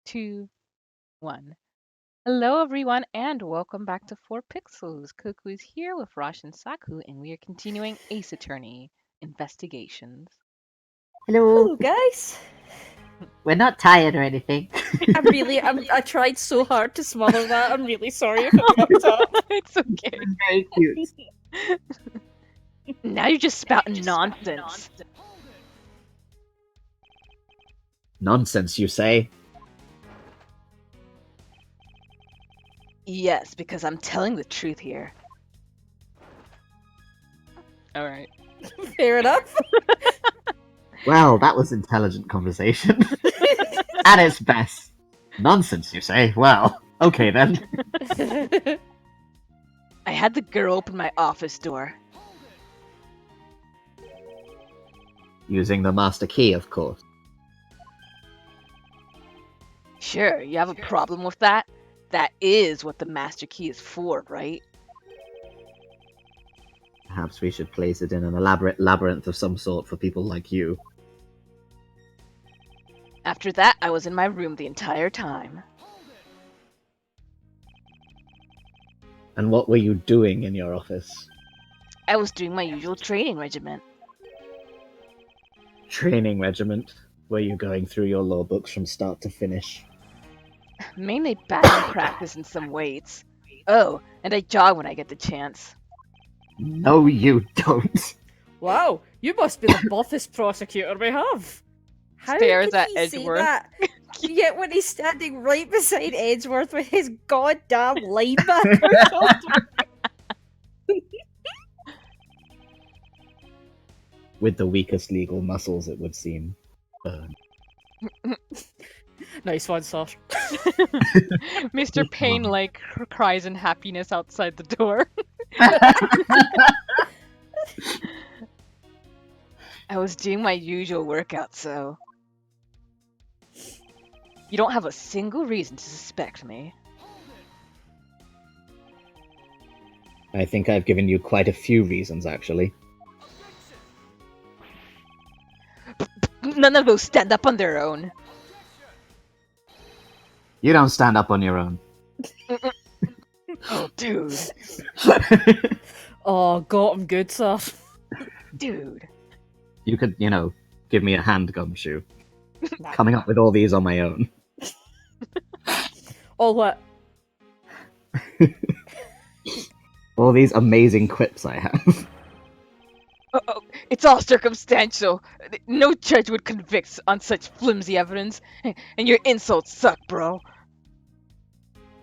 2, 1. Hello, everyone, and welcome back to 4 Pixels. Cuckoo is here with Rosh and Saku, and we are continuing Ace Attorney Investigations. Hello. Hello, guys. We're not tired or anything. I tried so hard to smother that. I'm really sorry if it fucked up. It's okay. Very cute. Now you're just spouting nonsense. Nonsense, you say? Yes, because I'm telling the truth here. Alright. Fair enough. Well, that was intelligent conversation. At its best. Nonsense, you say? Well, okay then. I had the girl open my office door. Using the master key, of course. Sure, you have a problem with that? That is what the master key is for, right? Perhaps we should place it in an elaborate labyrinth of some sort for people like you. After that, I was in my room the entire time. And what were you doing in your office? I was doing my usual training regiment. Training regiment? Were you going through your law books from start to finish? Mainly batting practice and some weights. Oh, and I jog when I get the chance. No, you don't. Wow, you must be the buffest prosecutor we have. How Stares can at he say Edgeworth. that? Yet when he's standing right beside Edgeworth with his goddamn linebacker. With the weakest legal muscles, it would seem. Nice one, sir. Mr. Payne cries in happiness outside the door. I was doing my usual workout, so you don't have a single reason to suspect me. I think I've given you quite a few reasons, actually. None of those stand up on their own. You don't stand up on your own. Oh, dude. Oh, got him good, sir. Dude. You could, give me a hand, Gumshoe. Coming up with all these on my own. All what? All these amazing quips I have. Oh, it's all circumstantial. No judge would convict on such flimsy evidence. And your insults suck, bro.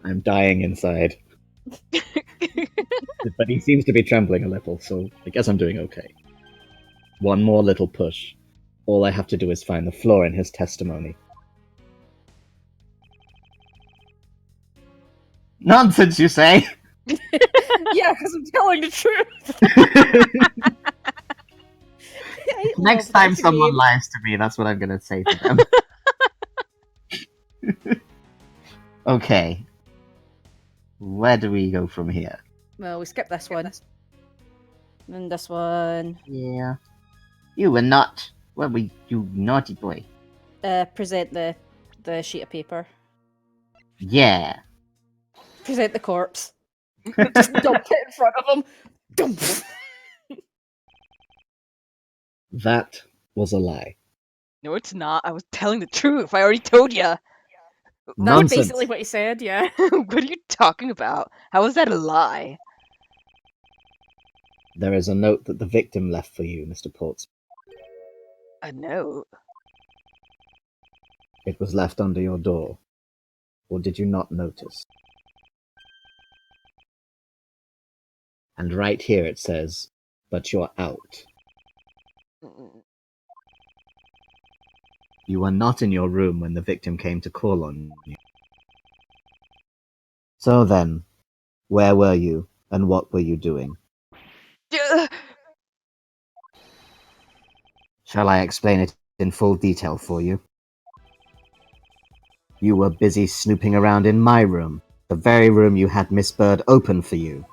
I'm dying inside. But he seems to be trembling a little, so I guess I'm doing okay. One more little push. All I have to do is find the flaw in his testimony. Nonsense, you say? Yeah, because I'm telling the truth. Next time someone lies to me, that's what I'm going to say to them. Okay. Where do we go from here? Well, we skip this one. And this one. Yeah. You were not. What were you, naughty boy? Present the sheet of paper. Yeah. Present the corpse. Just dump it in front of him. Dump. That was a lie. No, it's not. I was telling the truth. I already told ya. That's Nonsense. basically what he said, yeah. What are you talking about? How is that a lie? There is a note that the victim left for you, Mr. Ports. A note? It was left under your door. Or did you not notice? And right here it says, "But you're out." You were not in your room when the victim came to call on you. So then, where were you, and what were you doing? Shall I explain it in full detail for you? You were busy snooping around in my room, the very room you had Miss Bird open for you.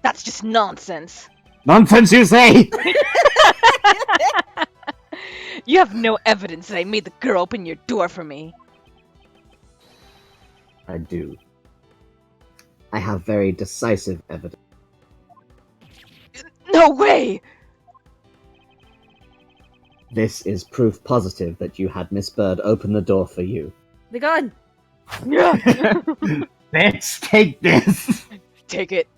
That's just nonsense. Nonsense, you say? You have no evidence that I made the girl open your door for me. I do. I have very decisive evidence. No way! This is proof positive that you had Miss Bird open the door for you. The gun. Let's take this! Take it.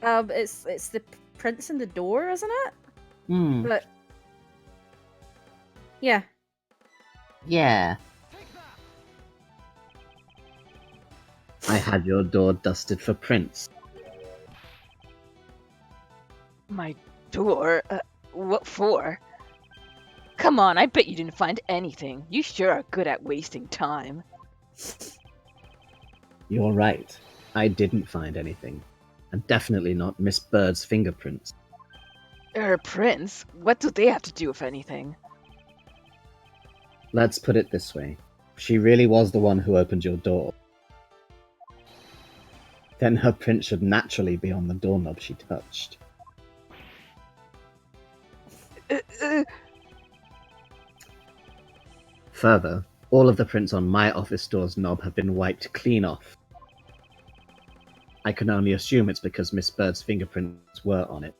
It's the prints in the door, isn't it? Hmm. But yeah. Yeah. I had your door dusted for prints. My door? What for? Come on, I bet you didn't find anything. You sure are good at wasting time. You're right. I didn't find anything. And definitely not Miss Bird's fingerprints. Her prints? What do they have to do with anything? Let's put it this way. She really was the one who opened your door. Then her print should naturally be on the doorknob she touched. Further, all of the prints on my office door's knob have been wiped clean off. I can only assume it's because Miss Bird's fingerprints were on it.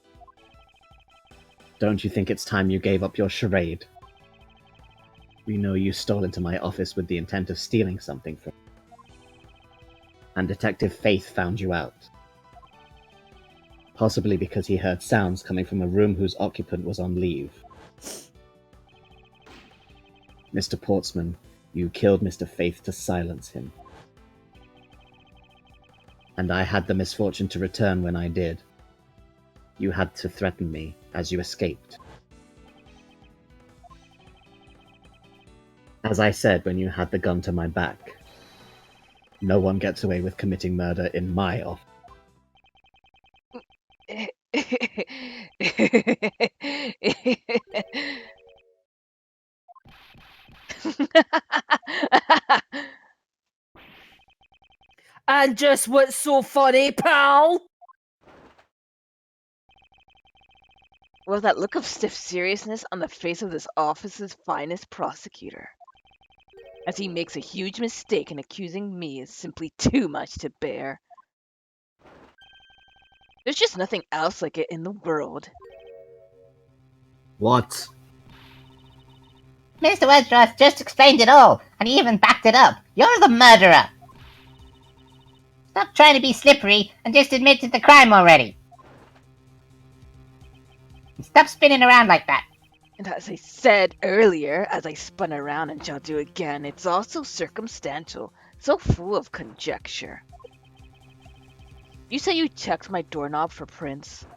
Don't you think it's time you gave up your charade? We know you stole into my office with the intent of stealing something from me. And Detective Faith found you out. Possibly because he heard sounds coming from a room whose occupant was on leave. Mr. Portsman, you killed Mr. Faith to silence him. And I had the misfortune to return when I did. You had to threaten me as you escaped. As I said when you had the gun to my back, no one gets away with committing murder in my office. And just what's so funny, pal? Well, that look of stiff seriousness on the face of this office's finest prosecutor. As he makes a huge mistake in accusing me is simply too much to bear. There's just nothing else like it in the world. What? Mr. Edgeworth just explained it all, and he even backed it up. You're the murderer! Stop trying to be slippery and just admit to the crime already. Stop spinning around like that. And as I said earlier, as I spun around and shall do again, it's all so circumstantial, so full of conjecture. You say you checked my doorknob for prints.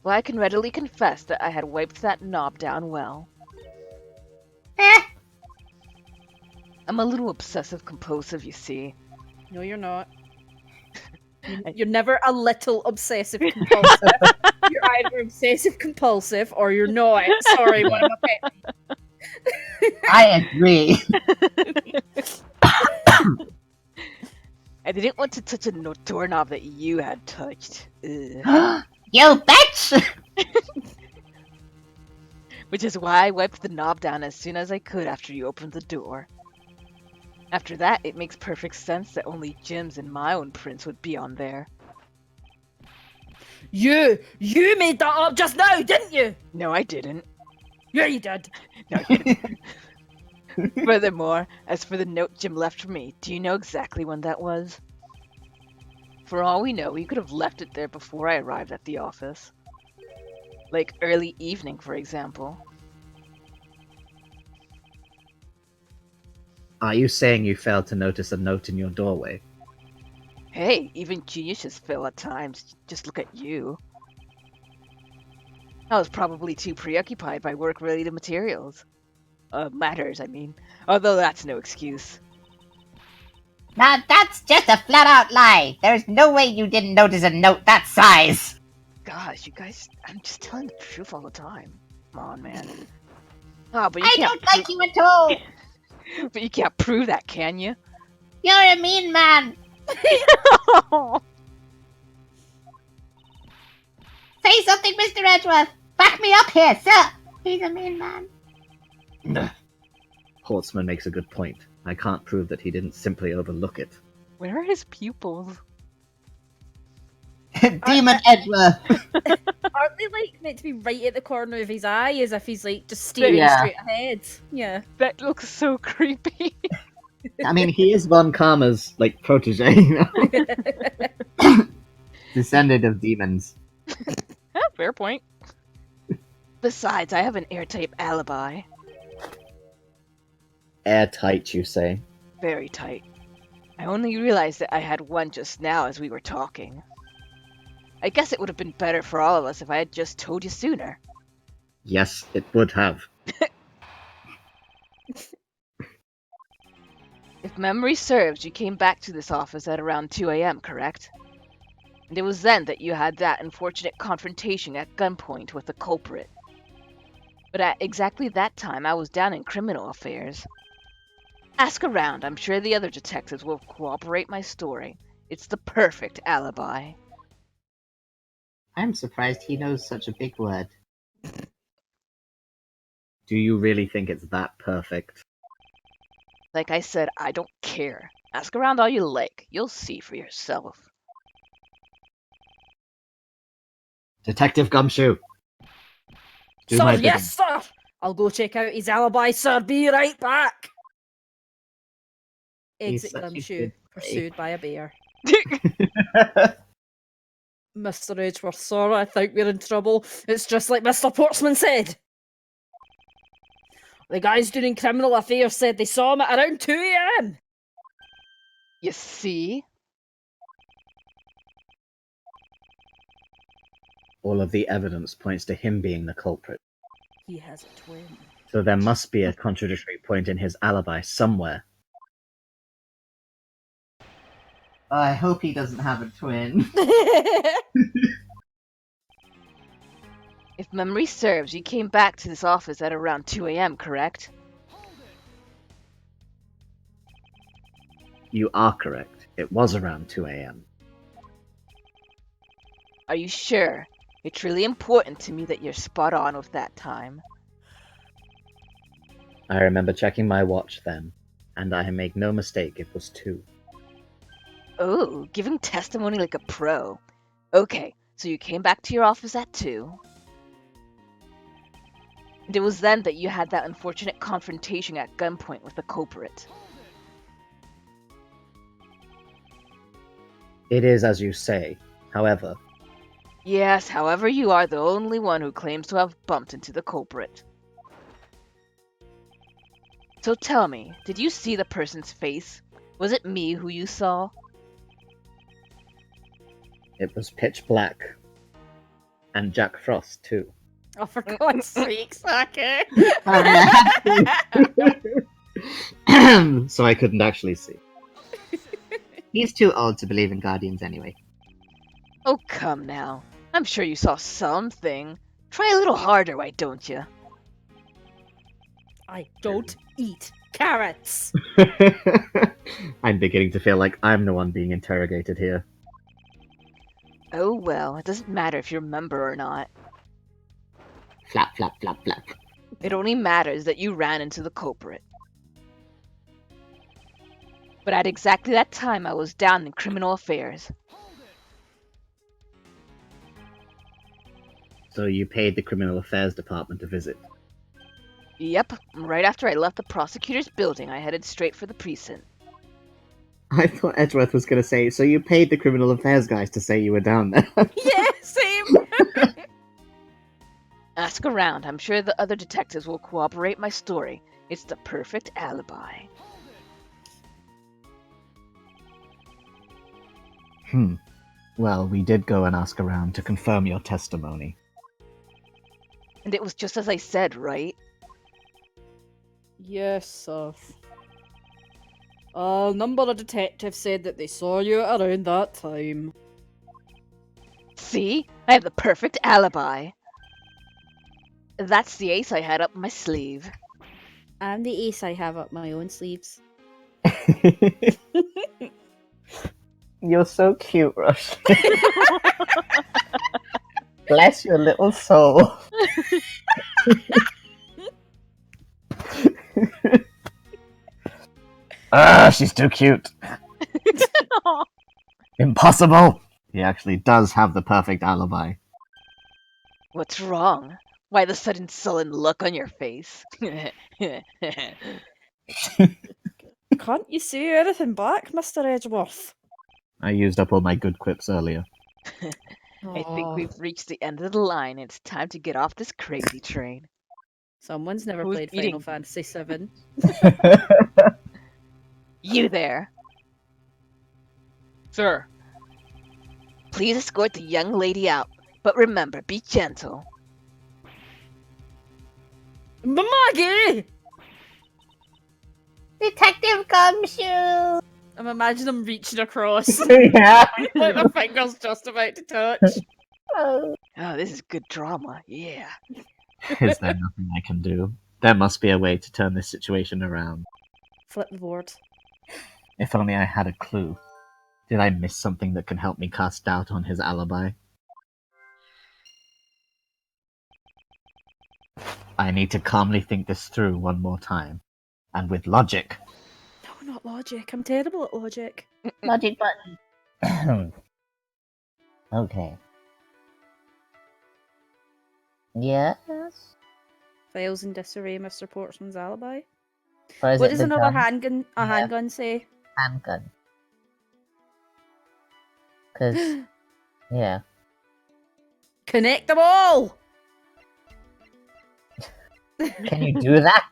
Well, I can readily confess that I had wiped that knob down well. Eh? I'm a little obsessive-compulsive, you see. No, you're not. You're never a little obsessive compulsive. You're either obsessive compulsive or you're not. Sorry, one of my I agree. I didn't want to touch a doorknob that you had touched. Ugh. You bitch! Which is why I wiped the knob down as soon as I could after you opened the door. After that, it makes perfect sense that only Jim's and my own prints would be on there. You made that up just now, didn't you? No, I didn't. Yeah, you did. No, I didn't. Furthermore, as for the note Jim left for me, do you know exactly when that was? For all we know, he could have left it there before I arrived at the office. Like early evening, for example. Are you saying you failed to notice a note in your doorway? Hey, even geniuses fail at times. Just look at you. I was probably too preoccupied by work-related materials. Matters, I mean. Although that's no excuse. Now that's just a flat-out lie. There's no way you didn't notice a note that size. Gosh, you guys, I'm just telling the truth all the time. Come on, man. Oh, but you I can't don't like you at all. But you can't prove that, can you? You're a mean man. Say something, Mr. Edgeworth. Back me up here, sir! He's a mean man. Horseman makes a good point. I can't prove that he didn't simply overlook it. Where are his pupils? Demon Edgeworth! Aren't they like meant to be right at the corner of his eye, as if he's like just staring Yeah. straight ahead? Yeah. That looks so creepy. I mean, he is Von Karma's, like, protege, you know? Descendant of demons. Fair point. Besides, I have an airtight alibi. Airtight, you say? Very tight. I only realized that I had one just now as we were talking. I guess it would have been better for all of us if I had just told you sooner. Yes, it would have. If memory serves, you came back to this office at around 2 a.m., correct? And it was then that you had that unfortunate confrontation at gunpoint with the culprit. But at exactly that time, I was down in criminal affairs. Ask around, I'm sure the other detectives will corroborate my story. It's the perfect alibi. I'm surprised he knows such a big word. Do you really think it's that perfect? Like I said, I don't care. Ask around all you like. You'll see for yourself. Detective Gumshoe! Do Sir, my bidding. yes, sir! I'll go check out his alibi, sir. Be right back! He's Exit such a Gumshoe, good boy. pursued by a bear. Mr. Edgeworth, sir, I think we're in trouble. It's just like Mr. Portsman said. The guys doing criminal affairs said they saw him at around 2 a.m. You see? All of the evidence points to him being the culprit. He has a twin. So there must be a contradictory point in his alibi somewhere. I hope he doesn't have a twin. If memory serves, you came back to this office at around 2 a.m., correct? You are correct. It was around 2 a.m. Are you sure? It's really important to me that you're spot on with that time. I remember checking my watch then, and I make no mistake, it was 2. Oh, giving testimony like a pro. Okay, so you came back to your office at 2. And it was then that you had that unfortunate confrontation at gunpoint with the culprit. It is as you say. However, Yes, however, you are the only one who claims to have bumped into the culprit. So tell me, did you see the person's face? Was it me who you saw? it was pitch black. And Jack Frost, too. Oh, for God's sake, Saki! So I couldn't actually see. He's too old to believe in guardians anyway. Oh, come now. I'm sure you saw something. Try a little harder, why don't you? I don't eat carrots! I'm beginning to feel like I'm the one being interrogated here. Oh well, it doesn't matter if you remember or not. Flap, flap, flap, flap. It only matters that you ran into the culprit. But at exactly that time, I was down in criminal affairs. So you paid the Criminal Affairs Department a visit. Yep, right after I left the prosecutor's building, I headed straight for the precinct. I thought Edgeworth was going to say, so you paid the Criminal Affairs guys to say you were down there. Yeah, same! Ask around, I'm sure the other detectives will corroborate my story. It's the perfect alibi. Well, we did go and ask around to confirm your testimony. And it was just as I said, right? Yes, sir. A number of detectives said that they saw you around that time. See? I have the perfect alibi. That's the ace I had up my sleeve. I'm the ace I have up my own sleeves. You're so cute, Rush. Bless your little soul. She's too cute. Impossible! He actually does have the perfect alibi. What's wrong? Why the sudden sullen look on your face? Can't you see anything back, Mr. Edgeworth? I used up all my good quips earlier. I think we've reached the end of the line. It's time to get off this crazy train. Someone's never Who's played eating? Final Fantasy VII. You there. Sir. Please escort the young lady out. But remember, be gentle. Maggie! Detective Gumshoe! I'm imagining him reaching across. Yeah. Like the finger's just about to touch. Oh. Oh, this is good drama. Yeah. Is there nothing I can do? There must be a way to turn this situation around. Flip the board. If only I had a clue. Did I miss something that can help me cast doubt on his alibi? I need to calmly think this through one more time. And with logic. No, not logic. I'm terrible at logic. Logic button. Okay. Yes? Files in disarray, Mr. Portsman's alibi. Or is What it does the another gun? handgun say? Handgun. Because, yeah. Connect them all! Can you do that?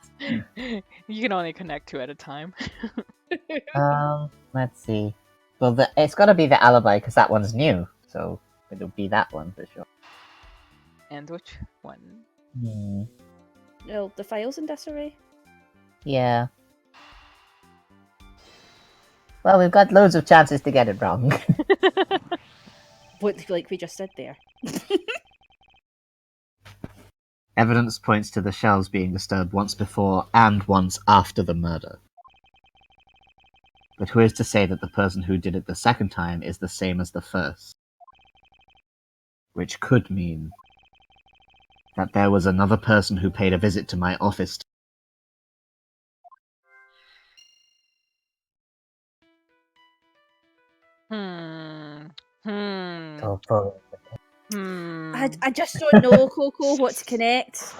You can only connect two at a time. Let's see. Well, it's got to be the alibi because that one's new, so it'll be that one for sure. And which one? No, the files in disarray. Yeah. Well, we've got loads of chances to get it wrong. What, like we just said there. Evidence points to the shelves being disturbed once before and once after the murder. But who is to say that the person who did it the second time is the same as the first? Which could mean that there was another person who paid a visit to my office. I just don't know, Coco, what to connect.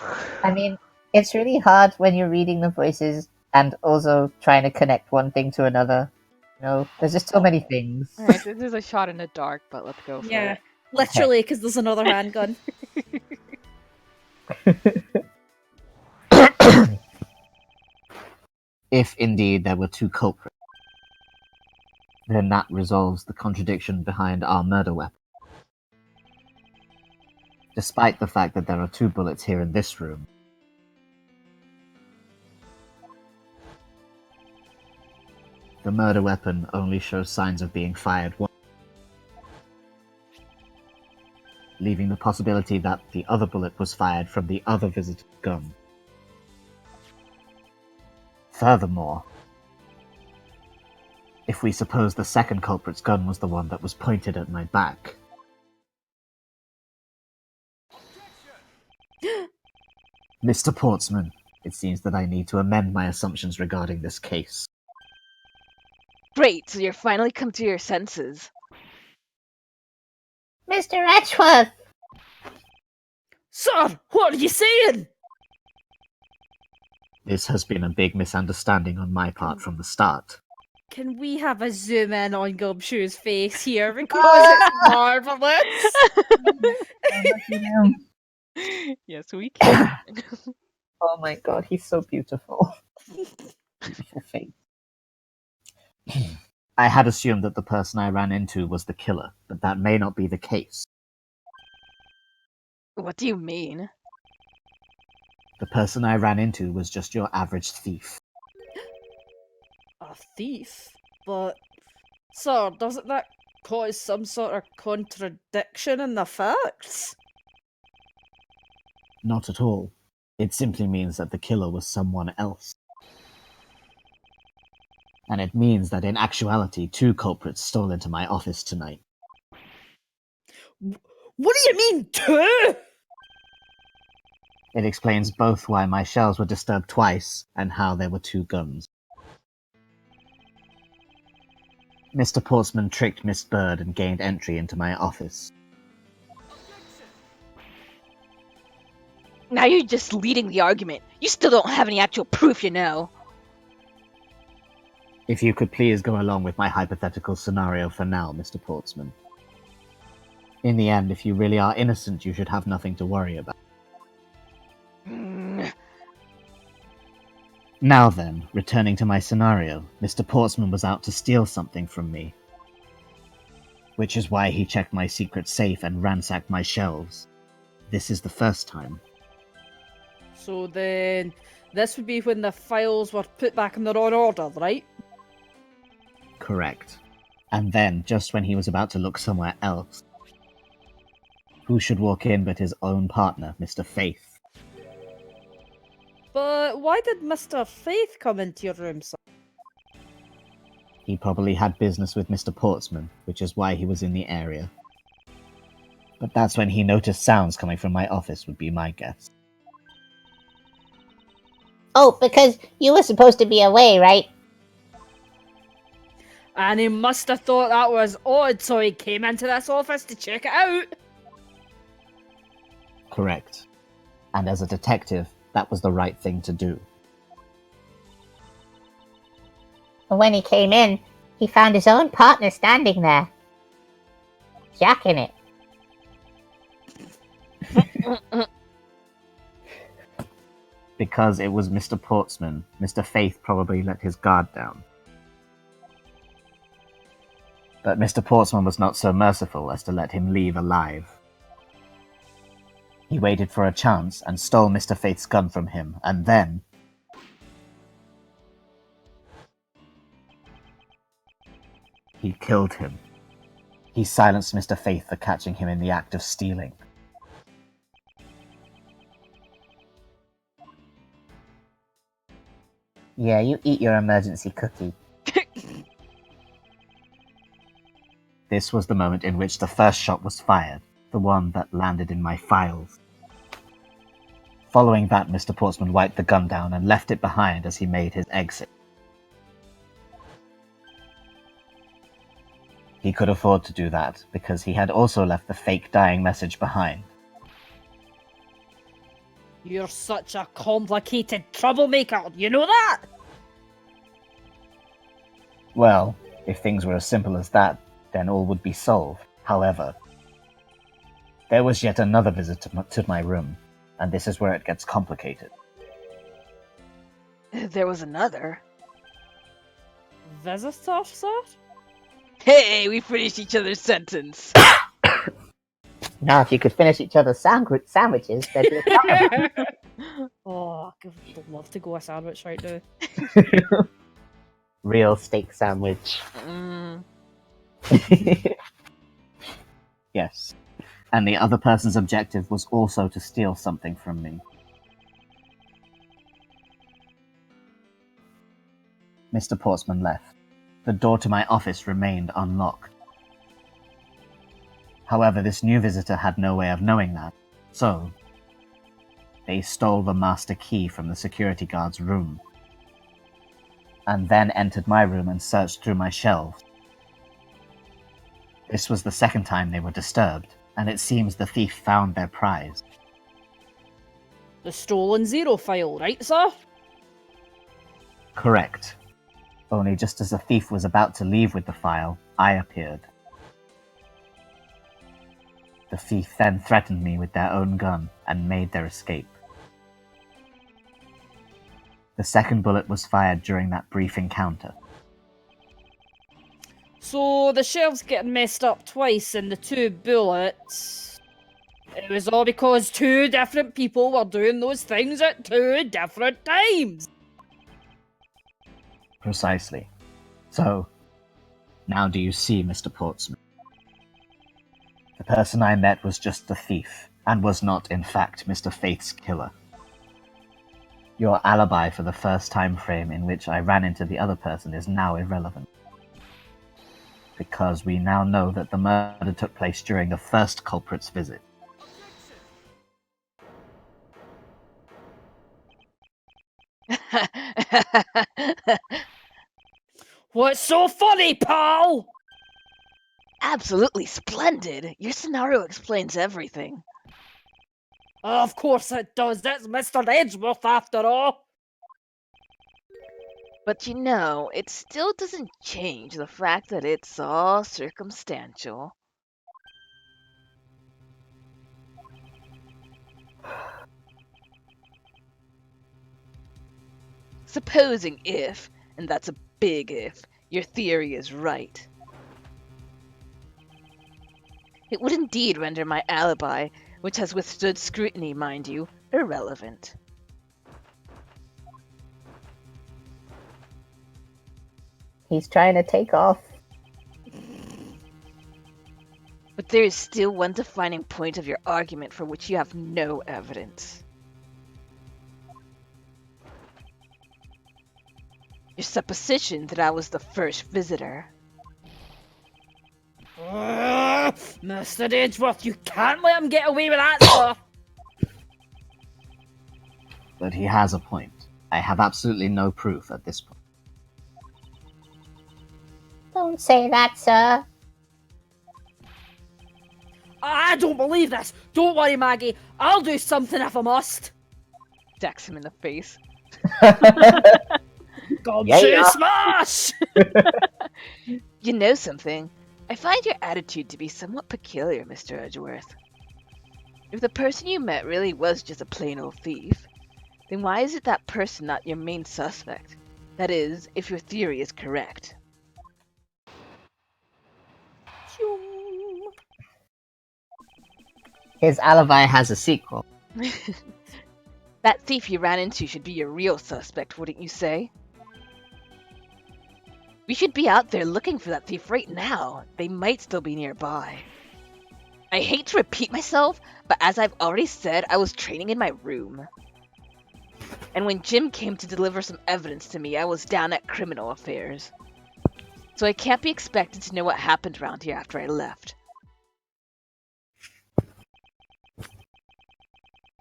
I mean, it's really hard when you're reading the voices and also trying to connect one thing to another. You know, there's just so many things. Alright, this is a shot in the dark, but let's go for Yeah, it. literally, because there's another handgun. If indeed there were two culprits, then that resolves the contradiction behind our murder weapon. Despite the fact that there are 2 bullets here in this room, the murder weapon only shows signs of being fired once, leaving the possibility that the other bullet was fired from the other visitor's gun. Furthermore, if we suppose the second culprit's gun was the one that was pointed at my back, Mr. Portsman, it seems that I need to amend my assumptions regarding this case. Great, so you're finally come to your senses. Mr. Edgeworth! Sir, what are you saying? This has been a big misunderstanding on my part from the start. Can we have a zoom in on Gumshoe's face here? Because it's marvellous! Yes, we can. Oh my god, he's so beautiful. Beautiful face. I had assumed that the person I ran into was the killer, but that may not be the case. What do you mean? The person I ran into was just your average thief. A thief? But, sir, doesn't that cause some sort of contradiction in the facts? Not at all. It simply means that the killer was someone else. And it means that in actuality, 2 culprits stole into my office tonight. What do you mean, two? It explains both why my shelves were disturbed twice and how there were 2 guns. Mr. Portsman tricked Miss Bird and gained entry into my office. Now you're just leading the argument. You still don't have any actual proof, you know. If you could please go along with my hypothetical scenario for now, Mr. Portsman. In the end, if you really are innocent, you should have nothing to worry about. Mm. Now then, returning to my scenario, Mr. Portsman was out to steal something from me. Which is why he checked my secret safe and ransacked my shelves. This is the first time. So then, this would be when the files were put back in their own order, right? Correct. And then, just when he was about to look somewhere else, who should walk in but his own partner, Mr. Faith? But why did Mr. Faith come into your room, sir? He probably had business with Mr. Portsman, which is why he was in the area. But that's when he noticed sounds coming from my office, would be my guess. Oh, because you were supposed to be away, right? And he must have thought that was odd, so he came into this office to check it out. Correct. And as a detective, that was the right thing to do. And when he came in, he found his own partner standing there. Jacking it. Because it was Mr. Portsman, Mr. Faith probably let his guard down. But Mr. Portsman was not so merciful as to let him leave alive. He waited for a chance and stole Mr. Faith's gun from him, and then... he killed him. He silenced Mr. Faith for catching him in the act of stealing. Yeah, you eat your emergency cookie. This was the moment in which the first shot was fired, the one that landed in my files. Following that, Mr. Portsman wiped the gun down and left it behind as he made his exit. He could afford to do that, because he had also left the fake dying message behind. You're such a complicated troublemaker, you know that? Well, if things were as simple as that, then all would be solved. However, there was yet another visit to my room, and this is where it gets complicated. There was another. Visitor, sir? Hey, we finished each other's sentence. Now, if you could finish each other's sandwiches, they'd be a Oh, I would love to go a sandwich right now. real steak sandwich. Mm. Yes, and the other person's objective was also to steal something from me. Mr. Portsman left. The door to my office remained unlocked. However, this new visitor had no way of knowing that, so they stole the master key from the security guard's room, and then entered my room and searched through my shelves. This was the second time they were disturbed, and it seems the thief found their prize. The stolen zero file, right, sir? Correct. Only just as the thief was about to leave with the file, I appeared. The thief then threatened me with their own gun and made their escape. The second bullet was fired during that brief encounter. So the shelves getting messed up twice and the 2 bullets... It was all because 2 different people were doing those things at 2 different times! Precisely. So, now do you see, Mr. Portsman? The person I met was just the thief, and was not, in fact, Mr. Faith's killer. Your alibi for the first time frame in which I ran into the other person is now irrelevant. Because we now know that the murder took place during the first culprit's visit. What's so funny, pal? Absolutely splendid. Your scenario explains everything. Of course it does. That's Mr. Edgeworth after all. But you know, it still doesn't change the fact that it's all circumstantial. Supposing if, and that's a big if, your theory is right. It would indeed render my alibi, which has withstood scrutiny, mind you, irrelevant. He's trying to take off. But there is still one defining point of your argument for which you have no evidence. Your supposition that I was the first visitor. Mr. Edgeworth, you can't let him get away with that stuff. But he has a point. I have absolutely no proof at this point. Don't say that, sir. I don't believe this. Don't worry, Maggie. I'll do something if I must. Decks him in the face. Gumshoe Yeah. smash! You know something? I find your attitude to be somewhat peculiar, Mr. Edgeworth. If the person you met really was just a plain old thief, then why is it that person not your main suspect? That is, if your theory is correct. His alibi has a sequel. That thief you ran into should be your real suspect, wouldn't you say? We should be out there looking for that thief right now. They might still be nearby. I hate to repeat myself, but as I've already said, I was training in my room. And when Jim came to deliver some evidence to me, I was down at criminal affairs. So I can't be expected to know what happened around here after I left.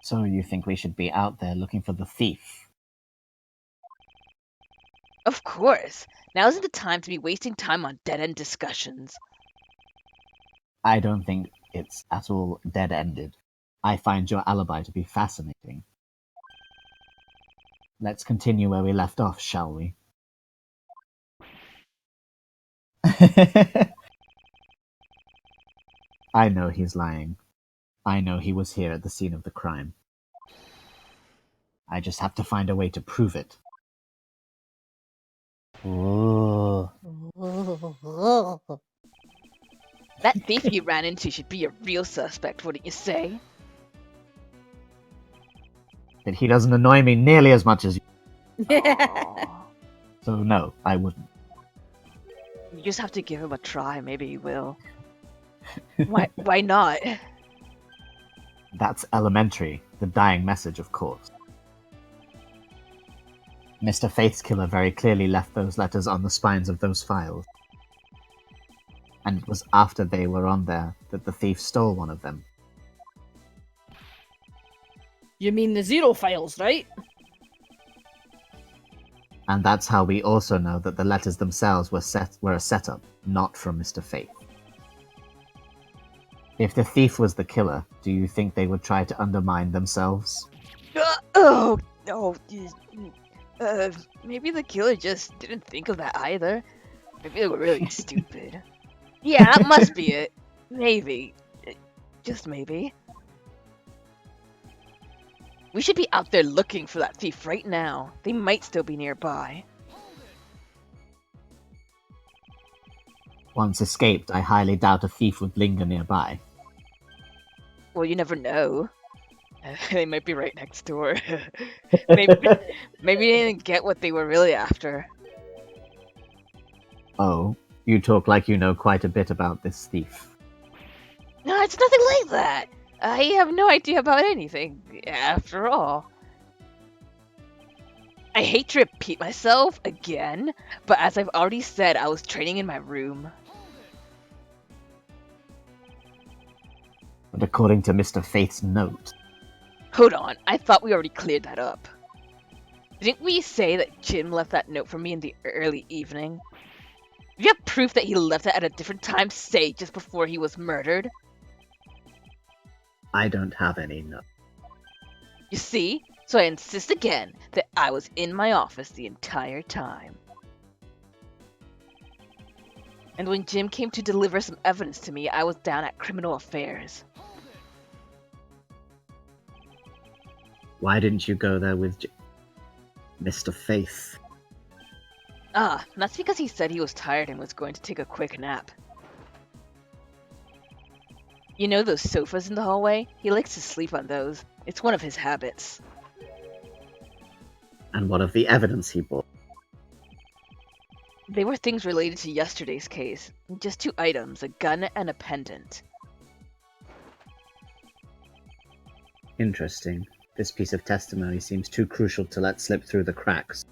So you think we should be out there looking for the thief? Of course! Now isn't the time to be wasting time on dead-end discussions. I don't think it's at all dead-ended. I find your alibi to be fascinating. Let's continue where we left off, shall we? I know he's lying. I know he was here at the scene of the crime. I just have to find a way to prove it. Ooh. That thief you ran into should be a real suspect, wouldn't you say? But he doesn't annoy me nearly as much as you. Aw. So no, I wouldn't. You just have to give him a try, maybe he will. Why not? That's elementary. The dying message, of course. Mr. Faith's killer very clearly left those letters on the spines of those files. And it was after they were on there that the thief stole one of them. You mean the zero files, right? And that's how we also know that the letters themselves were a setup, not from Mr. Faith. If the thief was the killer, do you think they would try to undermine themselves? Maybe the killer just didn't think of that either. Maybe they were really stupid. Yeah, that must be it. Maybe. Just maybe. We should be out there looking for that thief right now. They might still be nearby. Once escaped, I highly doubt a thief would linger nearby. Well, you never know. They might be right next door. maybe they didn't get what they were really after. Oh, you talk like you know quite a bit about this thief. No, it's nothing like that. I have no idea about anything, after all. I hate to repeat myself again, but as I've already said, I was training in my room. But according to Mr. Faith's note, Hold on, I thought we already cleared that up. Didn't we say that Jim left that note for me in the early evening? If you have proof that he left it at a different time, say just before he was murdered. I don't have any, no. You see? So I insist again that I was in my office the entire time. And when Jim came to deliver some evidence to me, I was down at Criminal Affairs. Why didn't you go there with Mr. Faith? That's because he said he was tired and was going to take a quick nap. You know those sofas in the hallway? He likes to sleep on those. It's one of his habits. And what of the evidence he brought? They were things related to yesterday's case. Just 2 items, a gun and a pendant. Interesting. This piece of testimony seems too crucial to let slip through the cracks.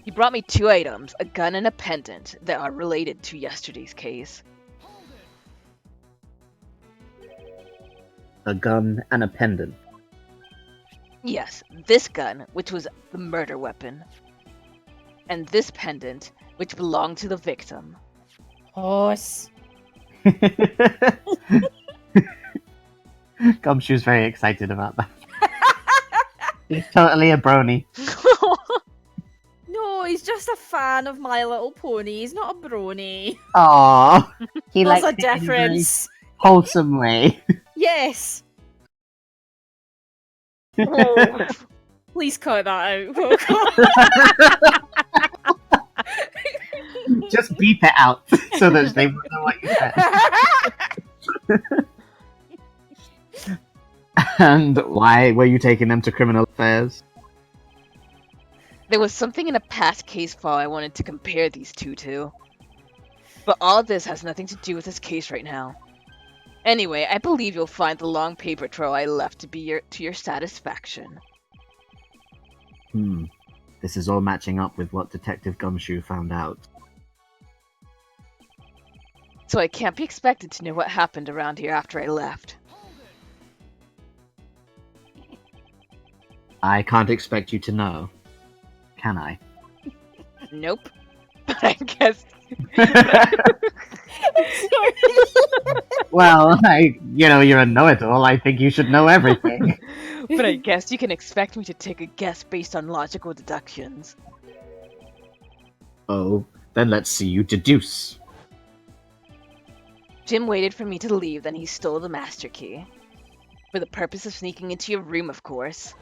He brought me 2 items, a gun and a pendant, that are related to yesterday's case. A gun and a pendant. Yes, this gun, which was the murder weapon. And this pendant, which belonged to the victim. Horse. Gumshoe's very excited about that. He's totally a brony. No, he's just a fan of My Little Pony. He's not a brony. Aww. He There's likes a it in a very difference. wholesome way. Yes. Please cut that out. Just beep it out so that they won't know what you said. And why were you taking them to criminal affairs? There was something in a past case file I wanted to compare these two to. But all this has nothing to do with this case right now. Anyway, I believe you'll find the long paper trail I left to be to your satisfaction. This is all matching up with what Detective Gumshoe found out. So I can't be expected to know what happened around here after I left. I can't expect you to know. Can I? Nope. But I guess... Well, you're a know-it-all. I think you should know everything. But I guess you can expect me to take a guess based on logical deductions. Oh, then let's see you deduce. Jim waited for me to leave, then he stole the master key. For the purpose of sneaking into your room, of course.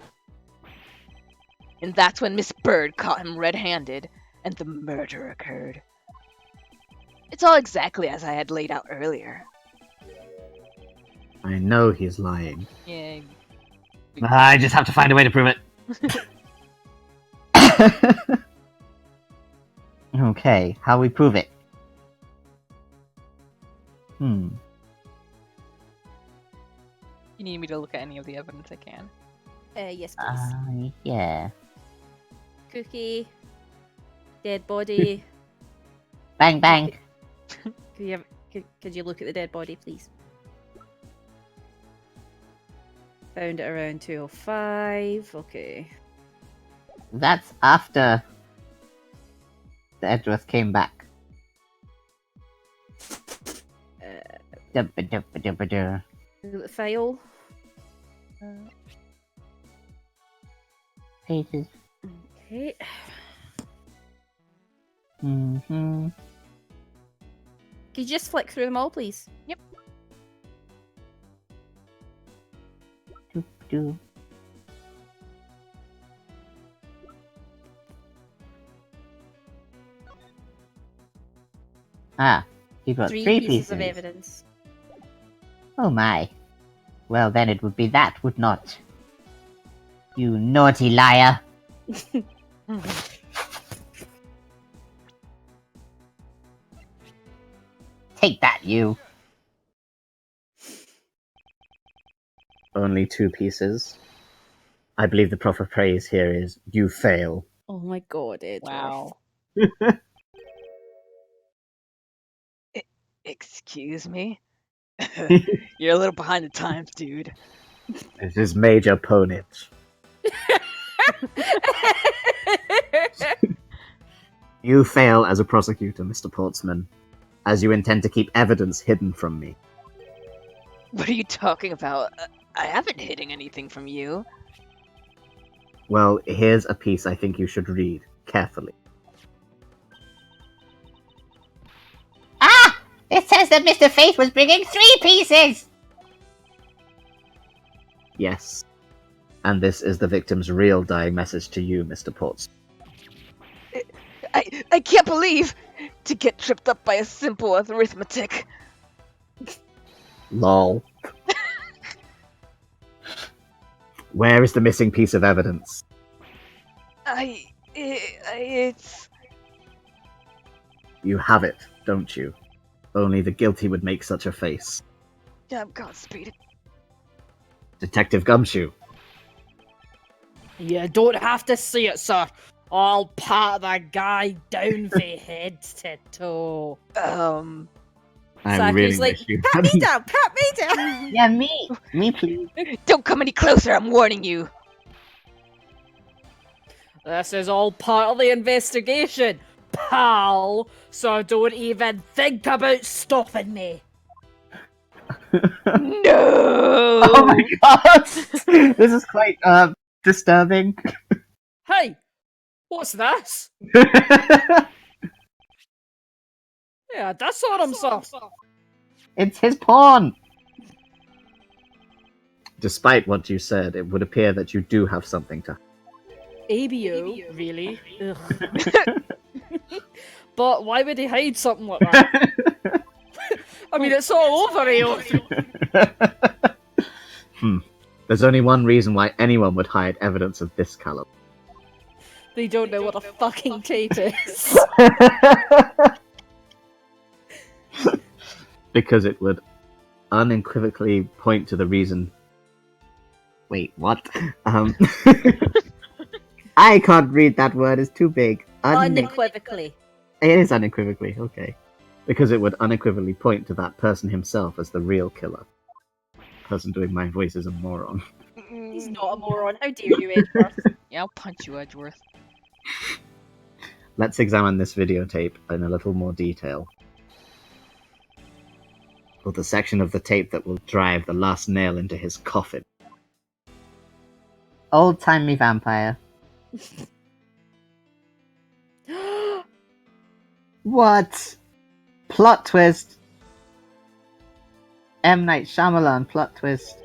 And that's when Miss Bird caught him red-handed, and the murder occurred. It's all exactly as I had laid out earlier. I know he's lying. Yeah. I just have to find a way to prove it. Okay, how we prove it? You need me to look at any of the evidence I can. Yes, please. Yeah. Cookie. Dead body. Bang bang. Could you look at the dead body, please? Found it around 2:05. Okay. That's after the Edgeworth came back. Dubba-dubba-dubba-dubba. Look at the file. Pages. Okay. Mm-hmm. Could you just flick through them all, please? Yep. Do. Ah, you got three pieces of evidence. Oh my. Well, then it would be that, would not? You naughty liar. Take that, you. Only 2 pieces. I believe the proper phrase here is, you fail. Oh my god, Edgeworth. Wow. Excuse me? You're a little behind the times, dude. It is Major Ponage. You fail as a prosecutor, Mr. Portsman, as you intend to keep evidence hidden from me. What are you talking about? I haven't hidden anything from you. Well, here's a piece I think you should read carefully. Ah! It says that Mr. Faith was bringing 3 pieces! Yes. And this is the victim's real dying message to you, Mr. Portsman. I can't believe to get tripped up by a simple arithmetic. Lol. Where is the missing piece of evidence? It's... You have it, don't you? Only the guilty would make such a face. Godspeed. Detective Gumshoe. You don't have to see it, sir. I'll pat that guy down from head to toe. I Saki's really like, wish you pat me hadn't. down, pat me down. Yeah, me. Me, please. Don't come any closer, I'm warning you. This is all part of the investigation, pal. So don't even think about stopping me. No! Oh my god! This is quite, disturbing. Hey, what's this? Yeah, that's on him, sir. It's his pawn! Despite what you said, it would appear that you do have something to... ABO, really? Ugh. But why would he hide something like that? I mean, it's all over here. There's only one reason why anyone would hide evidence of this caliber. They don't know what a fucking tape is. Because it would unequivocally point to the reason... Wait, what? I can't read that word, it's too big. Unequivocally. It is unequivocally, okay. Because it would unequivocally point to that person himself as the real killer. Person doing my voice is a moron. He's not a moron. How dare you, Edgeworth? Yeah, I'll punch you, Edgeworth. Let's examine this videotape in a little more detail. For the section of the tape that will drive the last nail into his coffin. Old-timey vampire. What? Plot twist. M. Night Shyamalan plot twist.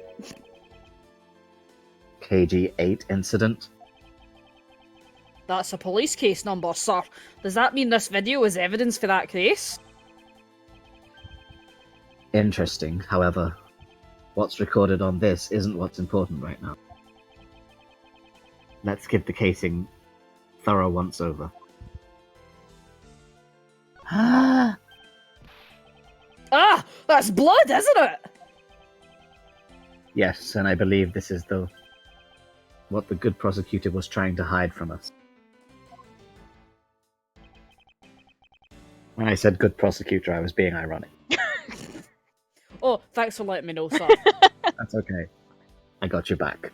KG8 incident. That's a police case number, sir. Does that mean this video is evidence for that case? Interesting, however, what's recorded on this isn't what's important right now. Let's give the casing thorough once over. Ah, that's blood, isn't it? Yes, and I believe this is what the good prosecutor was trying to hide from us. When I said good prosecutor, I was being ironic. Oh, thanks for letting me know, sir. That's okay. I got your back.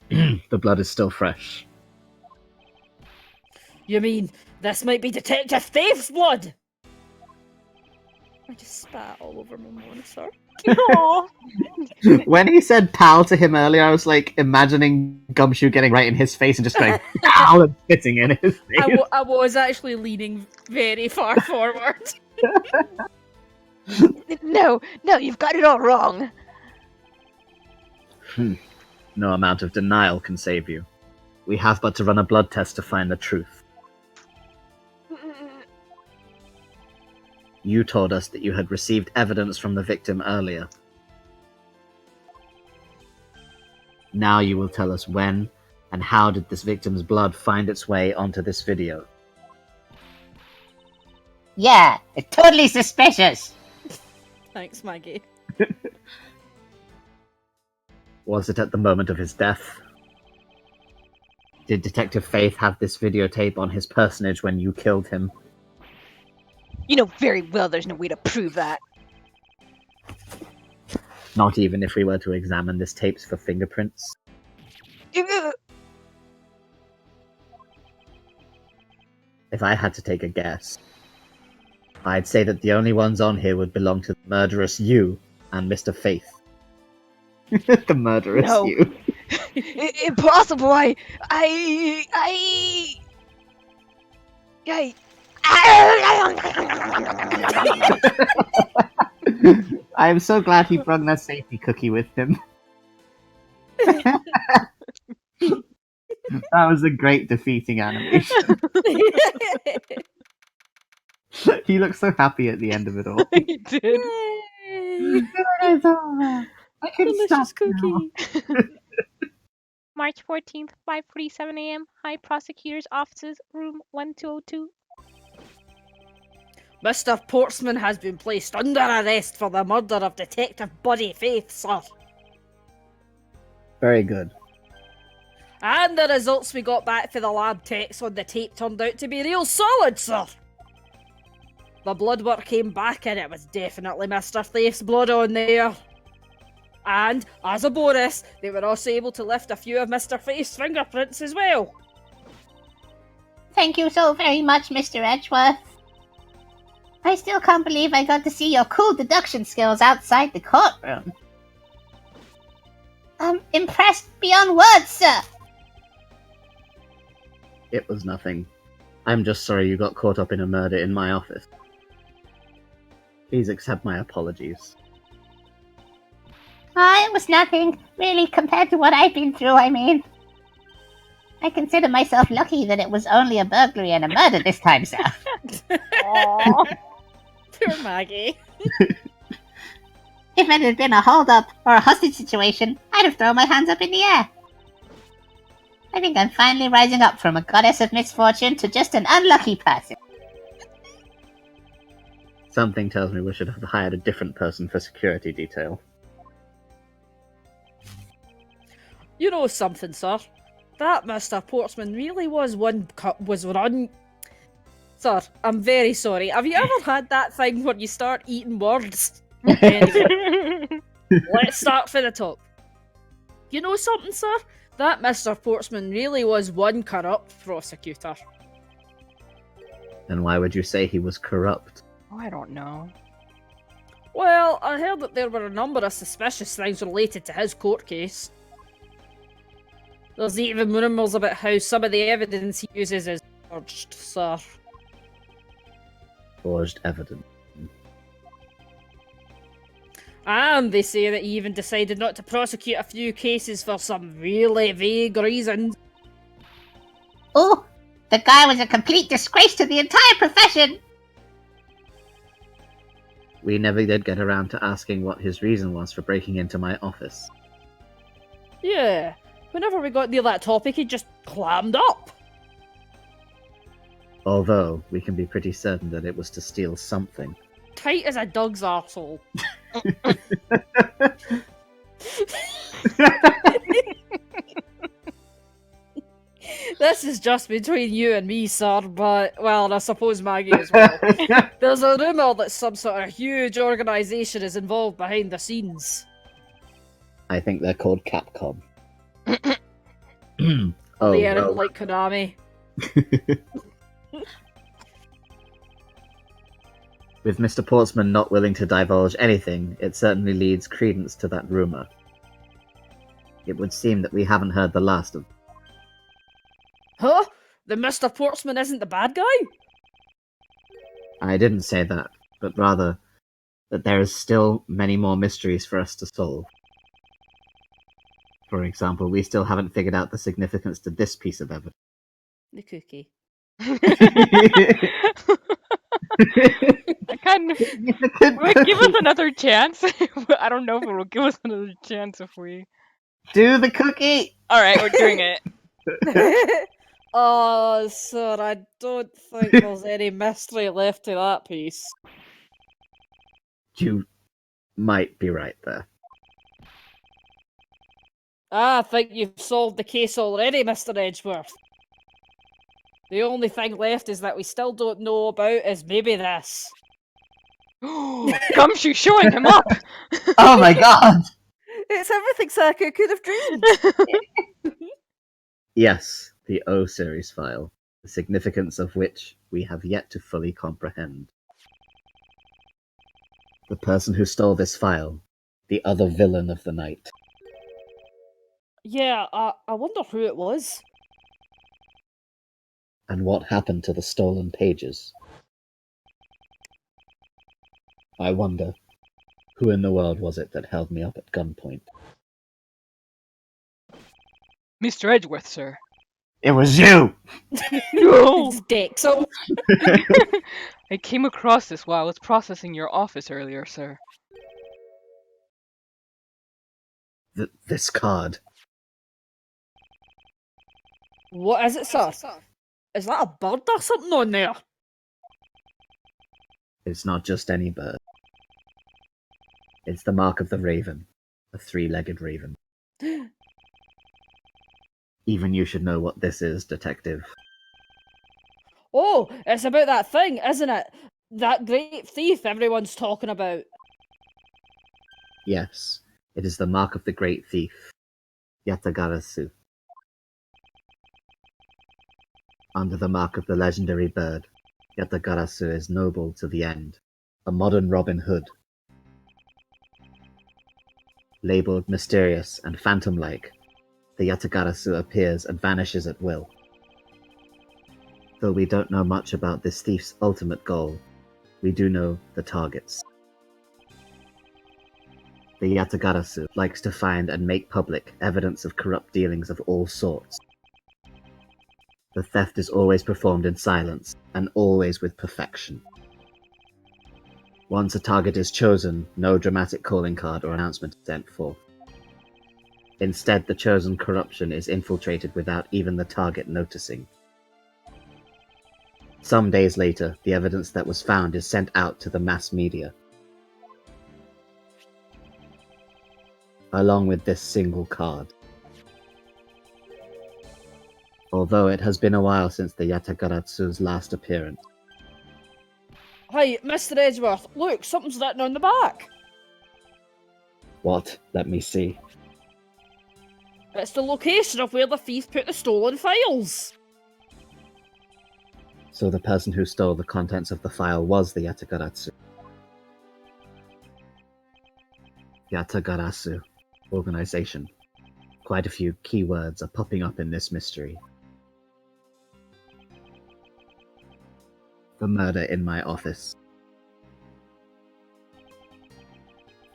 The blood is still fresh. You mean this might be Detective Faith's blood? I just spat all over my monitor. When he said pal to him earlier, I was like imagining Gumshoe getting right in his face and just going pal and spitting in his face. I was actually leaning very far forward. No, you've got it all wrong. No amount of denial can save you. We have but to run a blood test to find the truth. You told us that you had received evidence from the victim earlier. Now you will tell us when and how did this victim's blood find its way onto this video. Yeah, it's totally suspicious. Thanks, Maggie. Was it at the moment of his death? Did Detective Faith have this videotape on his personage when you killed him? You know very well there's no way to prove that. Not even if we were to examine this tapes for fingerprints. If I had to take a guess, I'd say that the only ones on here would belong to the murderous you and Mr. Faith. The murderous No. you. Impossible! I I am so glad he brought that safety cookie with him. That was a great defeating animation. He looked so happy at the end of it all. He did. Yay! It's over. I can Delicious stop now. cookie. March 14th, 5:47 a.m. High Prosecutor's Offices, Room 1202. Mr. Portsman has been placed under arrest for the murder of Detective Buddy Faith, sir. Very good. And the results we got back for the lab techs on the tape turned out to be real solid, sir. The blood work came back and it was definitely Mr. Faith's blood on there. And, as a bonus, they were also able to lift a few of Mr. Faith's fingerprints as well. Thank you so very much, Mr. Edgeworth. I still can't believe I got to see your cool deduction skills outside the courtroom. I'm impressed beyond words, sir. It was nothing. I'm just sorry you got caught up in a murder in my office. Please accept my apologies. It was nothing, really, compared to what I've been through, I mean. I consider myself lucky that it was only a burglary and a murder this time, sir. Aww. Poor Maggie. If it had been a hold-up or a hostage situation, I'd have thrown my hands up in the air. I think I'm finally rising up from a goddess of misfortune to just an unlucky person. Something tells me we should have hired a different person for security detail. You know something, sir? That Mr. Portsman really was run. Sir, I'm very sorry. Have you ever had that thing where you start eating words? Anyway, let's start from the top. You know something, sir? That Mr. Portsman really was one corrupt prosecutor. Then why would you say he was corrupt? Oh, I don't know. Well, I heard that there were a number of suspicious things related to his court case. There's even rumours about how some of the evidence he uses is forged, sir. Forged evidence. And they say that he even decided not to prosecute a few cases for some really vague reasons. Oh, the guy was a complete disgrace to the entire profession! We never did get around to asking what his reason was for breaking into my office. Yeah, whenever we got near that topic, he just clammed up. Although, we can be pretty certain that it was to steal something. Tight as a dog's arsehole. This is just between you and me, sir, but, well, and I suppose Maggie as well. There's a rumour that some sort of huge organisation is involved behind the scenes. I think they're called Capcom. They aren't no. like Konami. With Mr. Portsman not willing to divulge anything, it certainly leads credence to that rumour. It would seem that we haven't heard the last of. Huh? The Mr. Portsman isn't the bad guy? I didn't say that, but rather that there is still many more mysteries for us to solve. For example, we still haven't figured out the significance to this piece of evidence. The cookie. I kind of. Will it give us another chance? I don't know if it will give us another chance if we. Do the cookie! Alright, we're doing it. Oh, sir, I don't think there's any mystery left to that piece. You might be right there. I think you've solved the case already, Mr. Edgeworth. The only thing left is that we still don't know about is maybe this. Gumshoe showing him up! Oh my god! It's everything Saka could have dreamed. Yes, the O series file, the significance of which we have yet to fully comprehend. The person who stole this file, the other villain of the night. Yeah, I wonder who it was. And what happened to the stolen pages? I wonder, who in the world was it that held me up at gunpoint? Mr. Edgeworth, sir. It was you! No! His dick. So I came across this while I was processing your office earlier, sir. This card. what is it, sir? Is that a bird or something on there? It's not just any bird. It's the mark of the raven, a three-legged raven. Even you should know what this is, detective. Oh, it's about that thing, isn't it? That great thief everyone's talking about. Yes, it is the mark of the great thief, Yatagarasu. Under the mark of the legendary bird, Yatagarasu is noble to the end, a modern Robin Hood. Labeled mysterious and phantom-like, the Yatagarasu appears and vanishes at will. Though we don't know much about this thief's ultimate goal, we do know the targets. The Yatagarasu likes to find and make public evidence of corrupt dealings of all sorts. The theft is always performed in silence, and always with perfection. Once a target is chosen, no dramatic calling card or announcement is sent forth. Instead, the chosen corruption is infiltrated without even the target noticing. Some days later, the evidence that was found is sent out to the mass media. Along with this single card. Although it has been a while since the Yatagaratsu's last appearance. Hey, Mr. Edgeworth, look, something's written on the back. What? Let me see. It's the location of where the thief put the stolen files. So the person who stole the contents of the file was the Yatagaratsu. Yatagarasu. Organization. Quite a few keywords are popping up in this mystery. The murder in my office.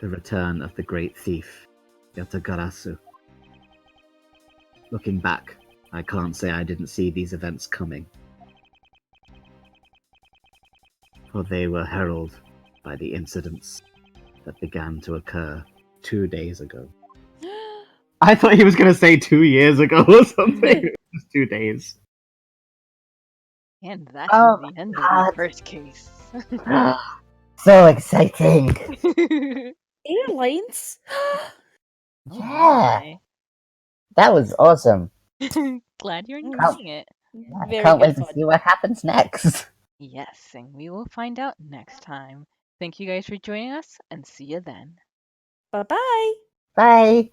The return of the great thief, Yatagarasu. Looking back, I can't say I didn't see these events coming. For they were heralded by the incidents that began to occur 2 days ago. I thought he was going to say 2 years ago or something. Just 2 days. And that's Oh the end of God. the first case. So exciting! Airlines? Oh Yeah, that was awesome. my. Glad you're Can't- enjoying it. I Very can't good wait to fun. see what happens next. Yes, and we will find out next time. Thank you guys for joining us, and see you then. Bye-bye. Bye!